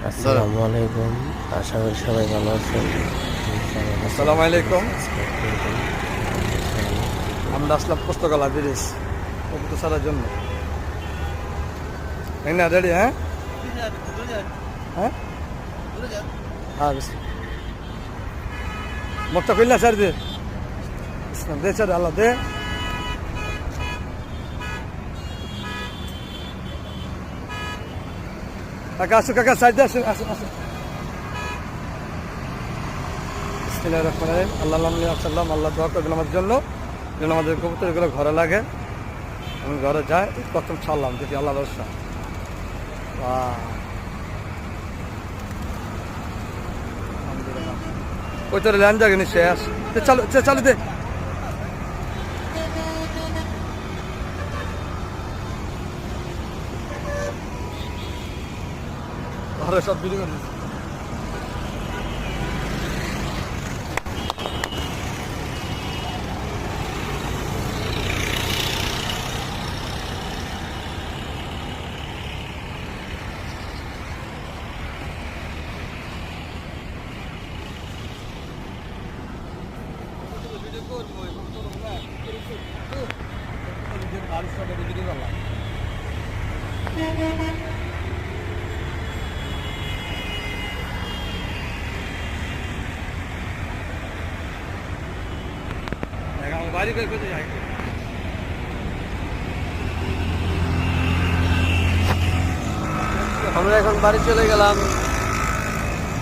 আসসালামু আলাইকুম, আশা করি সবাই ভালো আছেন। আসসালামু আলাইকুম। আমরা আসলাম পুস্তকালয় ব্রিজ কবুতর ছাড়ার জন্য। তাই না, রেডি? হ্যাঁ হ্যাঁ হ্যাঁ, মোটটা খুললা স্যার দে দে স্যার, আল্লাহ দে। কাকা আসো, কাকা সাইড দিয়ে আসুন, আসুন আসুন। বিসমিল্লাহির রহমানির রহিম। আল্লাহ সাল্লাম, আল্লাহ দোয়া করবেন আমাদের জন্য, যেন আমাদের কবুতরগুলো ঘরে লাগে। আমি ঘরে যাই, প্রথম ছাড়লাম, দেখি আল্লাহ ব্যবস্থা। ওই তোর ল্যান্ড জাগে নি শেষ। চালু চালু দে। ঘরে সব বিলি করে দিচ্ছি। আমরা এখন বাড়ি চলে গেলাম।